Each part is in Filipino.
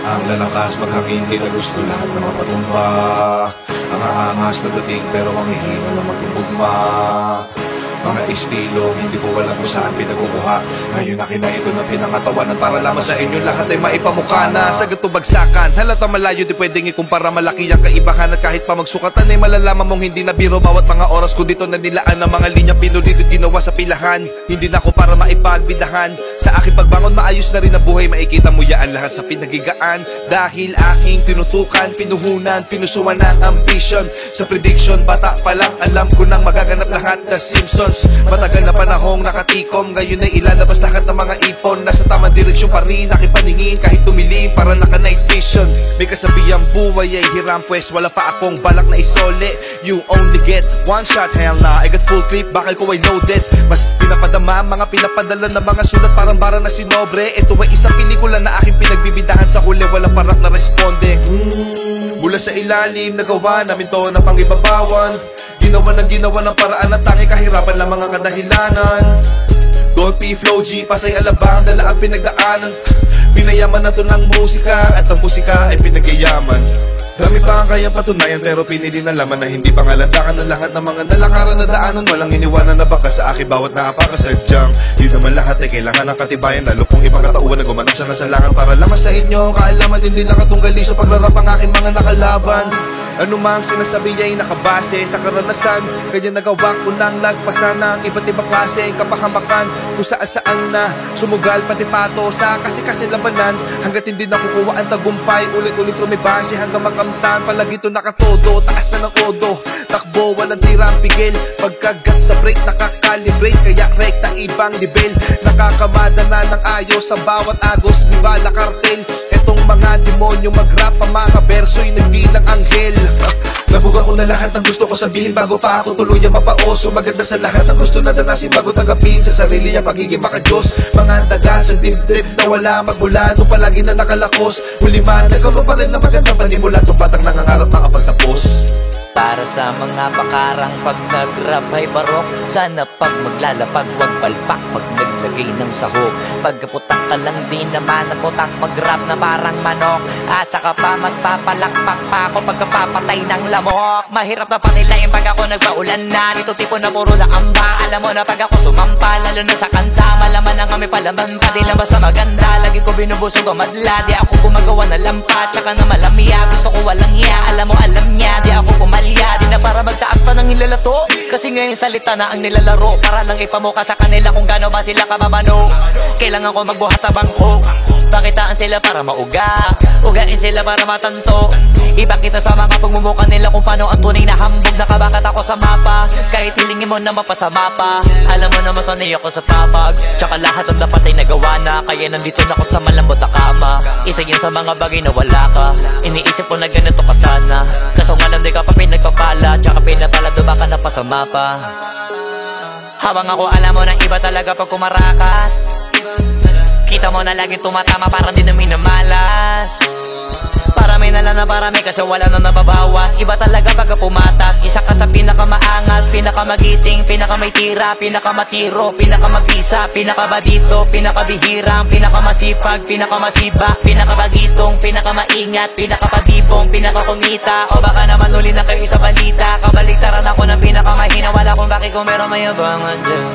Ang lalakas maghangin, di na gusto lahat na mapatumba. Ang aangas na dating pero ang hihina na magtutugma. Mga estilong hindi ko alam kung saan pinagkukuha. Ngayon akin na ito na pinangatawanan para lamang sa inyo lahat ay maipamukha na. Sa gato bagsakan, halata malayo di pwedeng ikumpara. Malaki ang kaibahan at kahit pa magsukatan ay malalaman mong hindi na biro. Bawat mga oras ko dito na nilaan ng mga linyang pinulit at ginawa sa pilahan. Hindi na ako para maipagbidahan. Sa aking pagbangon maayos na rin ang buhay. Makikita mo yaan lahat sa pinagigaan. Dahil aking tinutukan, pinuhunan, pinusuan ng ambition. Sa prediction, bata pa lang alam ko nang magaganap lahat na Simpsons. Matagal na panahong nakatikom, ngayon ay ilalabas lahat ng mga ipon. Nasa tamang direksyon pa rin aking paningin kahit tumilim para naka night vision. May kasabihang buhay ay hiram pues wala pa akong balak na isole. You only get one shot, hell na I got full clip, bakal ko ay loaded. Mas pinapadama, mga pinapadala na mga sulat parang bara na sinobre. Ito ay isang pelikula na aking pinagbibidahan, sa huli wala parak na responde. Mula sa ilalim, nagawa namin to na pangibabawan. Ginawa ng paraan at tangi kahirapan lang mga kadahilanan. Don't be flow G, pasay alabang, dala ang pinagdaanan. Pinayaman na to ng musika at ang musika ay pinagyayaman. Dami pa ang kayang patunayan pero pinili na laman na hindi pangalandakan ng lahat ng mga nalakaran na daanan. Walang iniwanan na baka sa akin bawat napakasadyang. Di naman lahat ay kailangan ng katibayan, lalo kung ibang katauhan na gumanap sa nasalangan para lamang sa inyo kaalaman. Hindi lang katunggali sa pagrarap ang aking mga nakalaban. Ano mang sinasabi ay nakabase sa karanasan, kaya nagawa ko nang lagpasan ng iba't ibang klase kapahamakan. Kung saan na sumugal pati pato sa kasi labanan. Hanggat hindi nakukuha ang tagumpay, ulit-ulit rumibase hanggang makamtan. Palagi ito nakatodo, taas na ng odo. Takbo, walang tirang pigil. Pagkagat sa break, nakakalibrate. Kaya rekta ibang nivel. Nakakamada na ng ayos sa bawat agos. Viva la cartel. Etong mga demonyo mag-rap, ang mga berso'y nagbilang anghel. Nabuga ko na lahat ng gusto ko sabihin bago pa ako tuluyang mapaoso. Maganda sa lahat ng gusto na danasin bago tanggapin sa sarili ang pagiging maka-Diyos. Mga taga sa dibdib na wala magmula nung palagi na nakalakos. Huli man, nagkaroon pa rin na magandang panimula. Itong batang nangangarap makapagtapos. Para sa mga pakarang pag nag-rap ay barok. Sana pag maglalapag wag palpak pag naglagay ng sahog. Pagkaputak ka lang din naman ang putak, mag-rap na parang manok. Asa ka pa mas papalakpak pa ako pagkapapatay ng lamok. Mahirap na panilayin pag ako nagpaulan na. Dito tipo na puro na amba. Alam mo na pag ako sumampa, lalo na sa kanta. Malaman na nga may palaman pa, di lang basta maganda. Lagi ko binubusog o madla, di ako gumagawa na lampa. Tsaka na malamya, gusto ko walang hiya. Alam mo alam niya, di ako pumalya. Di na para magtaas pa ng hilalato, kasi ngayon salita na ang nilalaro. Para lang ipamuka sa kanila kung gano ba sila kababano. Kailangan ko magbuhat sa bangko, pakitaan sila para mauga, ugain sila para matanto. Ipakita sa mga pagmumuka nila kung paano ang tunay na hambog. Nakabakat ako sa mapa, kahit hilingin mo na mapasama pa. Alam mo na masanay ako sa tapag, tsaka lahat ng dapat ay nagawa na. Kaya nandito na ako sa malambot na kama. Isa yan sa mga bagay na wala ka. Iniisip ko na ganito ka sana, kaso nga lang di ka pa pinagpapala. Tsaka pinapalado baka napasama pa. Habang ako alam mo ng iba talaga pag kumarakas. Kita mo na laging tumatama parang di na minamalas. Parami na lang na parami kasi wala na nababawas. Iba talaga pagka pumatas. Isa ka sa pinakamaangas, pinakamagiting, pinakamay tira, pinakamatiro, pinakamabisa, pinakabadito, pinakabihirang, pinakamasipag, pinakamasiba, pinakabagitong, pinakamaingat, pinakapabibong, pinakakumita. O baka naman uli na kayo sa balita. Kabaligtaran ako ng pinakamahina. Wala kung bakit kung meron mayabangan dyan.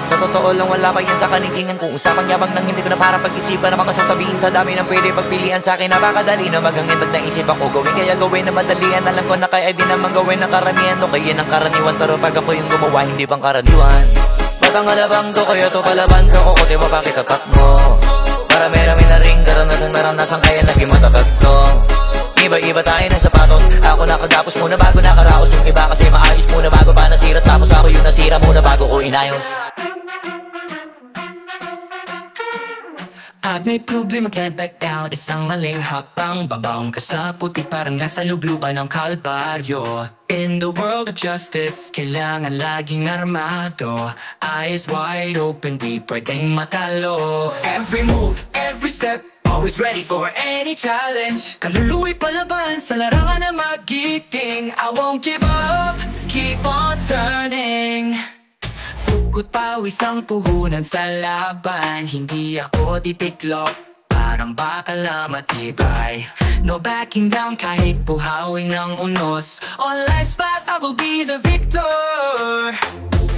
Sa totoo lang wala pa yan sa kanikingan. Kung usapang yabang nang hindi ko na para pag-isipan. Ang mga sasabihin sa dami ng pwede pagpilian sa akin. Napakadali na magangin pag naisip ako gawin. Kaya gawin na madalian. Alam ko na kaya di naman gawin ng karamihan. O kaya ng karaniwan. Pero pag ako yung gumawa hindi bang karaniwan. Batang alabang to kaya to palaban. Sa kukote mo bakit kakat mo. Marami-rami na ring karanasan kaya naging matatag to. Iba-iba tayo ng sapatos. Ako nakagapos muna bago nakaraos. Yung iba kasi maayos muna bago pa nasira. Tapos ako yung nasira muna bago ko inayos. At may problema can't back down. Isang maling hakbang, babaong ka sa puti parang nasa lubluban ng kalbaryo. In the world of justice, kailangan laging armado. Eyes wide open, di pwedeng matalo. Every move, every step, always ready for any challenge. Kaluluwa'y palaban sa larangan na magiting. I won't give up, keep on turning. Pagod pawis ang puhunan sa laban. Hindi ako titiklop pa. parang bakal na matibay. No backing down kahit buhawin ng unos. On life's path I will be the victor.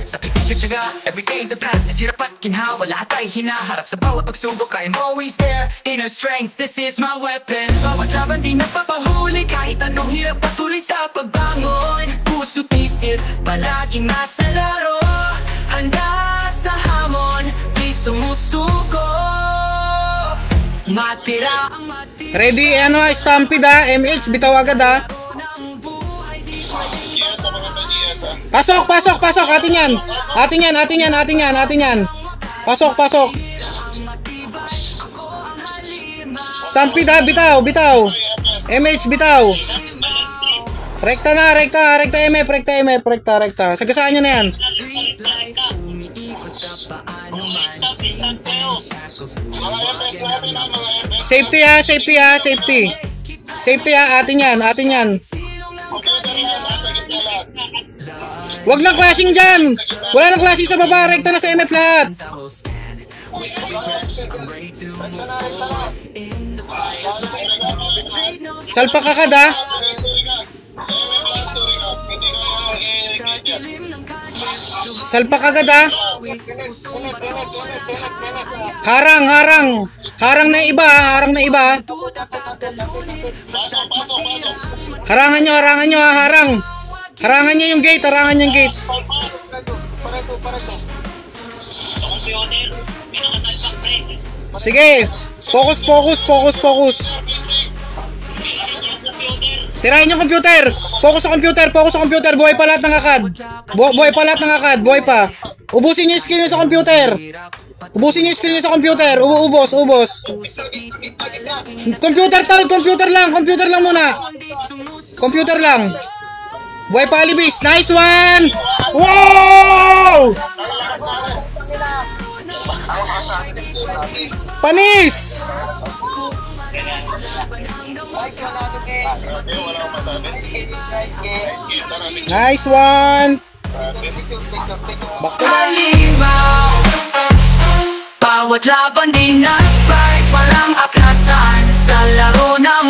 Sakripisyo tiyaga, everyday the past is hirap at ginhawa. Lahat ay hinaharap sa bawat pagsubok. I am always there, inner strength, this is my weapon. Bawat laban di nagpapahuli, kahit anong hirap patuloy sa pagbangon. Puso't isip, palaging nasa laro. Handa sa hamon, di sumusuko. Matira ang matira. Ready, ano, Stampede ha? MH, bitaw agad ha? Pasok, pasok, pasok, atin yan. Atin yan, atin yan, atin yan, atin yan. Pasok, pasok. Stampede ha, bitaw, bitaw. MH, bitaw. Rekta na, rekta, rekta MF, rekta MF, rekta, rekta. Sagasaan nyo na yan. Safety ha, safety ha, safety. Safety ha, atin yan, atin yan. Wag nang clashing dyan. Wala nang clashing sa baba, rekta na sa MF lahat. Salpak agad ha. Salpak agad ha. Harang, harang. Harang na iba, harang na iba. Harangan nyo, harang. Harangan nyo yung gate, harangan nyo yung gate. Sige, focus, focus, focus, focus. Tirahin yung computer. Focus sa computer, focus sa computer. Buhay pa lahat ng akad. Buhay pa lahat ng akad, buhay pa. Ubusin nyo yung skill nyo sa computer. Ubusin nyo yung skill nyo sa computer. Ubos, ubos. Computer tal, computer lang muna. Computer lang. Buhay pa Alibis, nice one! Wow! Panis! Nice one! Back to Halimaw, bawat laban din nag-fight. Walang atrasan sa laro na